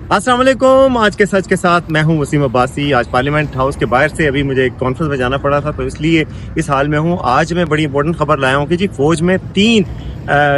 अस्सलाम वालेकुम। आज के सच के साथ मैं हूं वसीम अब्बासी। आज पार्लियामेंट हाउस के बाहर से अभी मुझे एक कॉन्फ्रेंस में जाना पड़ा था, तो इसलिए इस हाल में हूं। आज मैं बड़ी इंपॉर्टेंट खबर लाया हूं कि जी फौज में 3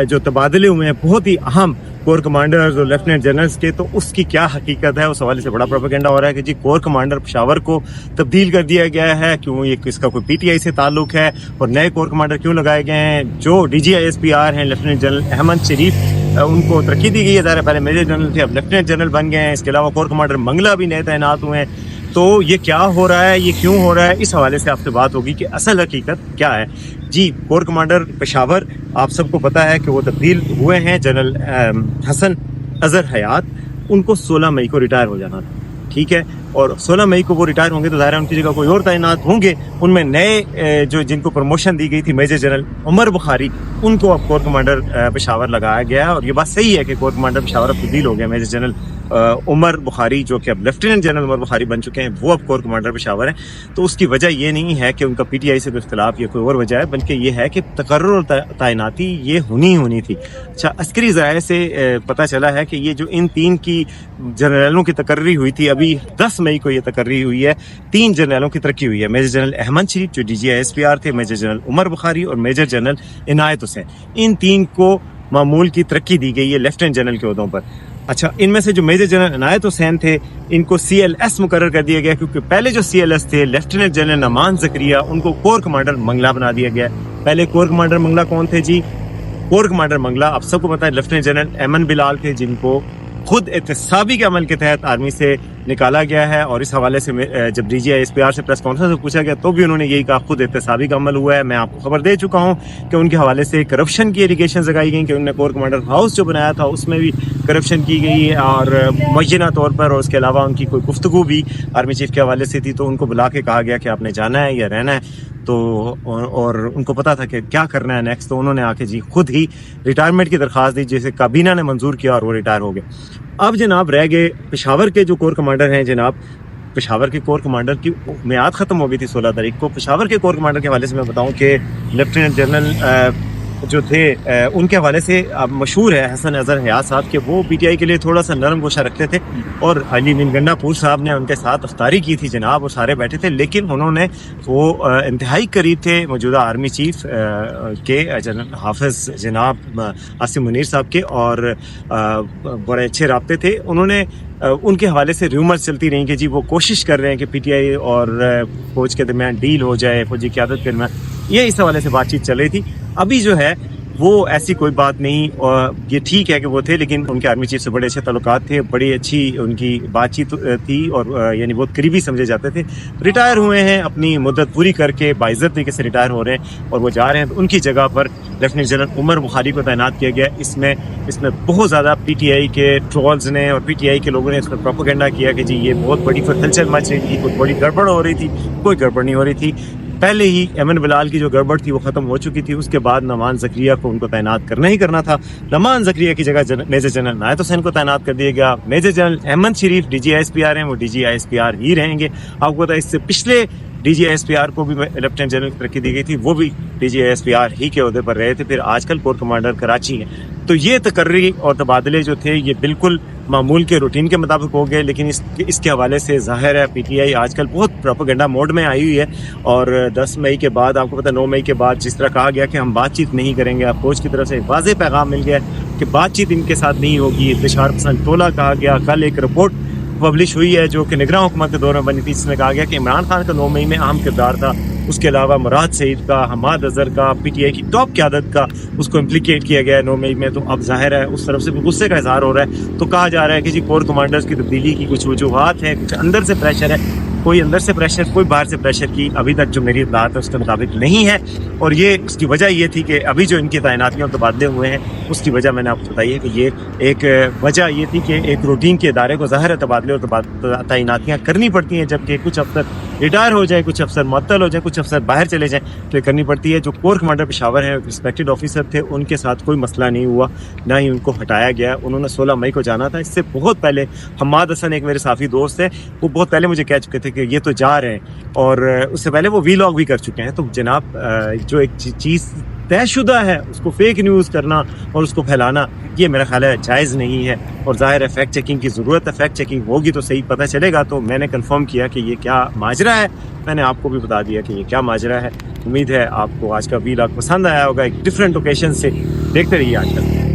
जो तबादले हुए हैं बहुत ही अहम कोर कमांडर्स और लेफ्टिनेंट जनरल्स के, तो उसकी क्या हकीकत है, उस हवाले से बड़ा प्रोपेगेंडा हो रहा है कि जी कोर कमांडर पेशावर को तब्दील कर दिया गया है। क्यों ये इसका कोई पीटीआई से ताल्लुक है और नए कोर कमांडर क्यों लगाए गए हैं। जो DGISPR हैं लेफ्टिनेंट जनरल अहमद शरीफ, उनको तरक्की दी गई है। ज़ाहिर पहले मेजर जनरल थे, अब लेफ्टिनेंट जनरल बन गए हैं। इसके अलावा कोर कमांडर मंगला भी नए तैनात हुए हैं। तो ये क्या हो रहा है, ये क्यों हो रहा है, इस हवाले से आपसे बात होगी कि असल हकीकत क्या है। जी कोर कमांडर पेशावर, आप सबको पता है कि वो तब्दील हुए हैं। जनरल हसन अजहर हयात, उनको 16 मई को रिटायर हो जाना था, ठीक है। और 16 मई को वो रिटायर होंगे तो ज़ाहिर है उनकी जगह कोई और तैनात होंगे। उनमें नए जो जिनको प्रमोशन दी गई थी, मेजर जनरल उमर बुखारी, उनको अब कोर कमांडर पेशावर लगाया गया है। और ये बात सही है कि कोर कमांडर पेशावर अब तब्दील हो गया। मेजर जनरल उमर बुखारी जो कि अब लेफ्टिनेंट जनरल उमर बुखारी बन चुके हैं, वो अब कोर कमांडर पेशावर हैं। तो उसकी वजह ये नहीं है कि उनका पीटीआई से कोई इख्तिलाफ या कोई और वजह है, बल्कि ये है कि तकर्रुर और तैनाती ये होनी थी। अच्छा, अस्करी ज़राए से पता चला है कि ये जो इन 3 की जनरलों की तकर्री हुई थी, अभी 10 मई को ये तकर्री हुई है। 3 जनरलों की तरक्की हुई है। मेजर जनरल अहमद शरीफ जो DGISPR थे, मेजर जनरल उमर बुखारी और मेजर जनरल इनायत हुसैन, इन 3 को मामूल की तरक्की दी गई है लेफ्टिनेंट जनरल के ओहदों पर। अच्छा, इनमें से जो मेजर जनरल इनायत हुसैन थे, इनको CLS मुकर्रर कर दिया गया, क्योंकि पहले जो CLS थे लेफ्टिनेंट जनरल नमान ज़करिया, उनको कोर कमांडर मंगला बना दिया गया। पहले कोर कमांडर मंगला कौन थे जी? कोर कमांडर मंगला आप सबको पता है लेफ्टिनेंट जनरल एमन बिलाल थे, जिनको खुद एहतसाबी के अमल के तहत आर्मी से निकाला गया है। और इस हवाले से जब DGISPR से प्रेस कॉन्फ्रेंस में पूछा गया तो भी उन्होंने यही कहा, खुद एहतसाबी का अमल हुआ है। मैं आपको खबर दे चुका हूँ कि उनके हवाले से करप्शन की एलिगेशन लगाई गई कि उन्होंने कोर कमांडर हाउस जो बनाया था उसमें भी करप्शन की गई और मुय्यना तौर पर, और उसके अलावा उनकी कोई गुफ्तगू भी आर्मी चीफ के हवाले से थी। तो उनको बुला के कहा गया कि आपने जाना है या रहना है। तो और उनको पता था कि क्या करना है नेक्स्ट, तो उन्होंने आके जी खुद ही रिटायरमेंट की दरख्वास्त दी, जिसे काबीना ने मंजूर किया और वो रिटायर हो गए। अब जनाब रह गए पेशावर के जो कोर कमांडर हैं। जनाब पेशावर के कोर कमांडर की मियाद ख़त्म हो गई थी 16 तारीख को। पेशावर के कोर कमांडर के हवाले से मैं बताऊं कि लेफ्टिनेंट जनरल जो थे उनके हवाले से अब मशहूर है हसन अजहर हयात साहब के, वो पीटीआई के लिए थोड़ा सा नरम गोशा रखते थे। और अली मिन गंडापुर साहब ने उनके साथ अफ्तारी की थी जनाब, और सारे बैठे थे। लेकिन उन्होंने वो इंतहाई करीब थे मौजूदा आर्मी चीफ के जनरल हाफिज जनाब आसिम मुनीर साहब के, और बड़े अच्छे राब्ते थे। उन्होंने उनके हवाले से रूमर्स चलती रही कि जी वो कोशिश कर रहे हैं कि पीटीआई और फौज के दरमियान डील हो जाए, फौजी क़यादत के दरमियान, ये इस हवाले से बातचीत चल रही थी। अभी जो है वो ऐसी कोई बात नहीं। और ये ठीक है कि वो थे, लेकिन उनके आर्मी चीफ से बड़े अच्छे ताल्लुकात थे, बड़ी अच्छी उनकी बातचीत थी, और यानी बहुत करीबी समझे जाते थे। रिटायर हुए हैं, अपनी मुद्दत पूरी करके बाइज्जत तरीके से रिटायर हो रहे हैं और वो जा रहे हैं। तो उनकी जगह पर लेफ्टिनेंट जनरल उमर बुखारी को तैनात किया गया। इसमें बहुत ज़्यादा पीटीआई के ट्रोल्स ने और पीटीआई के लोगों ने इस पर प्रोपेगेंडा किया कि जी ये बहुत बड़ी हलचल मच रही थी, कुछ बड़ी गड़बड़ हो रही थी। कोई गड़बड़ नहीं हो रही थी। पहले ही एमन बिलाल की जो गड़बड़ थी वो ख़त्म हो चुकी थी। उसके बाद नमान ज़करिया को उनको तैनात करना ही करना था। नमान ज़करिया की जगह मेजर जनरल इनायत हुसैन को तैनात कर दिया गया। मेजर जनरल अहमद शरीफ DGISPR हैं, वो DGISPR ही रहेंगे। आपको पता है इससे पिछले DGISPR को भी लेफ्टिनेंट जनरल की तरक्की दी गई थी, वो भी DGISPR ही के ओहदे पर रहे थे। फिर आजकल कोर कमांडर कराची हैं। तो ये तकर्री और तबादले जो थे ये बिल्कुल मामूल के रूटीन के मुताबिक हो गए। लेकिन इसके हवाले से ज़ाहिर है पीटीआई आजकल बहुत प्रोपेगेंडा मोड में आई हुई है। और 10 मई के बाद, आपको पता है 9 मई के बाद जिस तरह कहा गया कि हम बातचीत नहीं करेंगे, अब फौज की तरफ से वाज़ेह पैगाम मिल गया कि बातचीत इनके साथ नहीं होगी। इंतशार पसंद टोला कहा गया। कल एक रिपोर्ट पब्लिश हुई है जो कि निगरान हुकूमत के दौर में बनी थी, जिसमें कहा गया कि इमरान खान का 9 मई में अहम किरदार था। उसके अलावा मुराद सईद का, हमाद अजहर का, पीटीआई की टॉप क़यादत का, उसको इम्प्लीकेट किया गया है 9 मई में। तो अब ज़ाहिर है उस तरफ से भी गुस्से का इजहार हो रहा है। तो कहा जा रहा है कि जी कोर कमांडर्स की तब्दीली की कुछ वजूहात हैं, कुछ अंदर से प्रेशर है। कोई अंदर से प्रेशर, कोई बाहर से प्रेशर की अभी तक जो मेरी इत्तलात है उसके मुताबिक नहीं है। और ये उसकी वजह ये थी कि अभी जो इनकी तैनातियों के तबादले हुए हैं, उसकी वजह मैंने आपको बताई है कि ये एक वजह ये थी कि एक रूटीन के इदारे को ज़ाहिर है तबादले और तैनातियाँ करनी पड़ती हैं। जबकि कुछ अफसर रिटायर हो जाए, कुछ अफसर मुअत्तल हो जाए, कुछ अफसर बाहर चले जाएँ, तो ये करनी पड़ती है। जो कोर कमांडर पेशावर हैं, रिस्पेक्टेड ऑफिसर थे, उनके साथ कोई मसला नहीं हुआ, ना ही उनको हटाया गया। उन्होंने 16 मई को जाना था। इससे बहुत पहले हमाद हसन, एक मेरे साथी दोस्त है, वो बहुत पहले मुझे कह चुके थे कि ये तो जा रहे हैं, और उससे पहले वो वीलॉग भी कर चुके हैं। तो जनाब जो एक चीज़ طے شدہ ہے اس کو فیک نیوز کرنا اور اس کو پھیلانا یہ میرا خیال ہے جائز نہیں ہے، اور ظاہر ہے فیکٹ چیکنگ کی ضرورت ہے، فیکٹ چیکنگ ہوگی تو صحیح پتہ چلے گا۔ تو میں نے کنفرم کیا کہ یہ کیا ماجرا ہے، میں نے آپ کو بھی بتا دیا کہ یہ کیا ماجرا ہے۔ امید ہے آپ کو آج کا ویلاگ پسند آیا ہوگا، ایک ڈفرینٹ اوکیشن سے۔ دیکھتے رہیے آج کل۔